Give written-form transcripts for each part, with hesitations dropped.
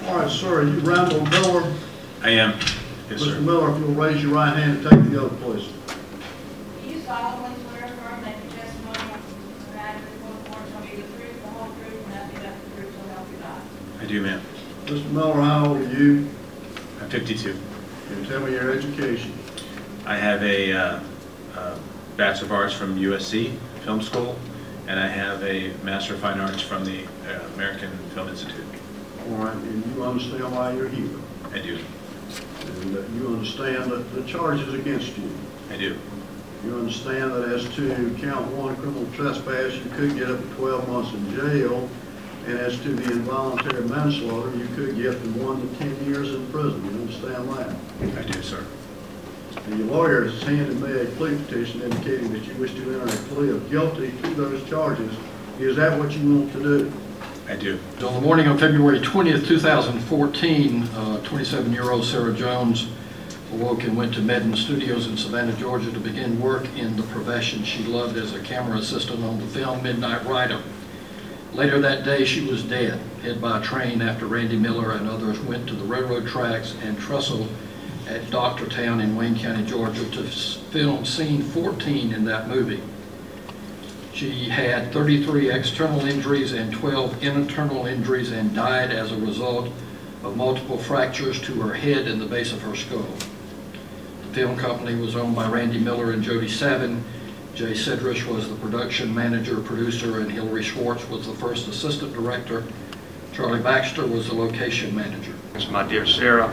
All right, sir, are you Randall Miller? I am. Yes, sir. Mr. Miller, if you'll raise your right hand and take the oath, please. Do you solemnly swear or affirm that your testimony provided before the court shall be the truth, the whole truth, and nothing but the truth, so help you God? I do, ma'am. Mr. Miller, how old are you? I'm 52. And tell me your education. I have a Bachelor of Arts from USC Film School, and I have a Master of Fine Arts from the American Film Institute. All right, and you understand why you're here? I do. And you understand that the charges against you? I do. You understand that as to count 1, criminal trespass, you could get up to 12 months in jail, and as to the involuntary manslaughter, you could get from 1 to 10 years in prison. You understand that? I do, sir. And your lawyer has handed me a plea petition indicating that you wish to enter a plea of guilty to those charges. Is that what you want to do? I do. On the morning of February 20th, 2014, 27-year-old Sarah Jones awoke and went to Medin Studios in Savannah, Georgia to begin work in the profession she loved as a camera assistant on the film Midnight Rider. Later that day, she was dead, hit by a train after Randall Miller and others went to the railroad tracks and trestle at Doctortown in Wayne County, Georgia to film scene 14 in that movie. She had 33 external injuries and 12 internal injuries and died as a result of multiple fractures to her head and the base of her skull. The film company was owned by Randall Miller and Jody Savin. Jay Sidrish was the production manager, producer, and Hillary Schwartz was the first assistant director. Charlie Baxter was the location manager. My dear Sarah,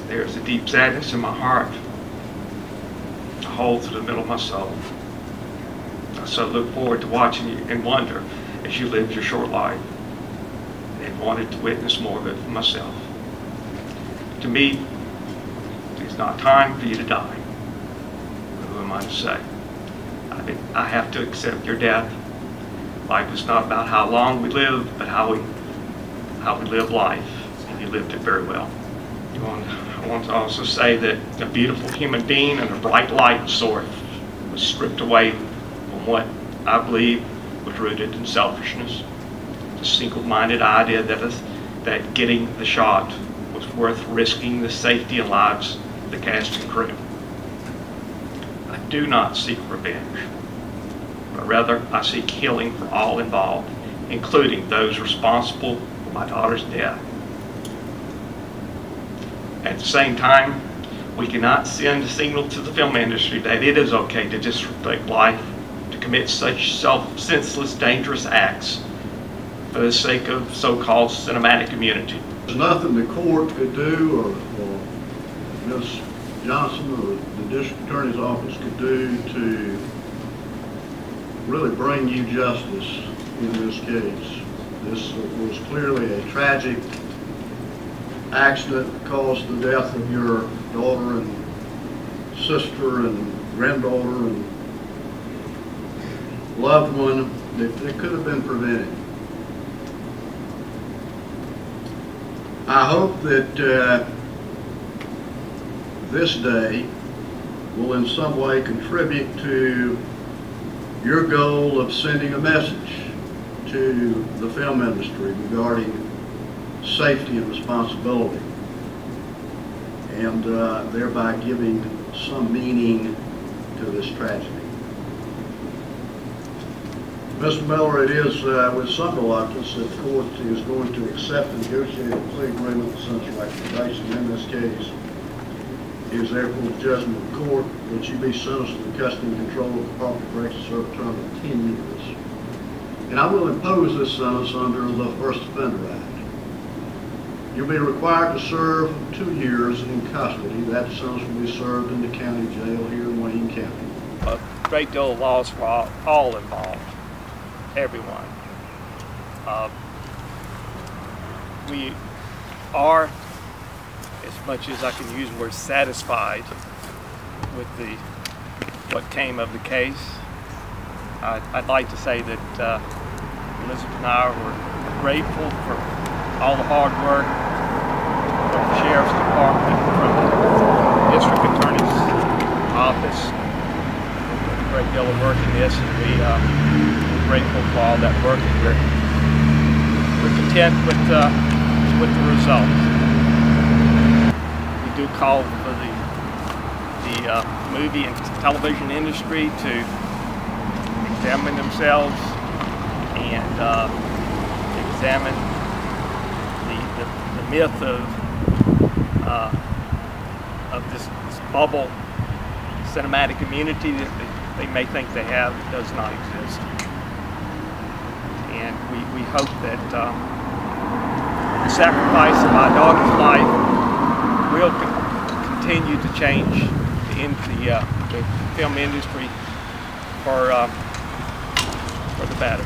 there's a deep sadness in my heart, a hole through the middle of my soul. I so look forward to watching you and wonder as you lived your short life and wanted to witness more of it for myself. To me, it's not time for you to die. Who am I to say? I have to accept your death. Life is not about how long we live, but how we live life, and you lived it very well. I want to also say that a beautiful human being and a bright light source was stripped away from what I believe was rooted in selfishness. The single-minded idea that getting the shot was worth risking the safety and lives of the cast and crew. I do not seek revenge, but rather I seek healing for all involved, including those responsible for my daughter's death. At the same time, we cannot send a signal to the film industry that it is okay to disrespect life, to commit such senseless, dangerous acts for the sake of so-called cinematic immunity. There's nothing the court could do or Ms. Johnson or the district attorney's office could do to really bring you justice in this case. This was clearly a tragic accident that caused the death of your daughter and sister and granddaughter and loved one that could have been prevented. I hope that this day will in some way contribute to your goal of sending a message to the film industry regarding safety and responsibility, and thereby giving some meaning to this tragedy. Mr. Miller, it is with some reluctance that the court is going to accept the negotiated plea agreement with central probation. In this case, it is therefore the judgment of the court that you be sentenced to the custody and control of the Department of Corrections to serve a term of 10 years. And I will impose this sentence under the First Offender Act. You'll be required to serve 2 years in custody. That sentence will be served in the county jail here in Wayne County. A great deal of loss for all involved, everyone. We are, as much as I can use the word, satisfied with what came of the case. I'd like to say that Elizabeth and I were grateful for all the hard work from the Sheriff's Department, from the District Attorney's Office. A great deal of work in this, and we're grateful for all that work, and we're we're content with the result. We do call for the movie and television industry to examine themselves and examine the myth of this bubble cinematic immunity that they may think they have. It does not exist. And we hope that the sacrifice of our daughter's life will continue to change the film industry for the better.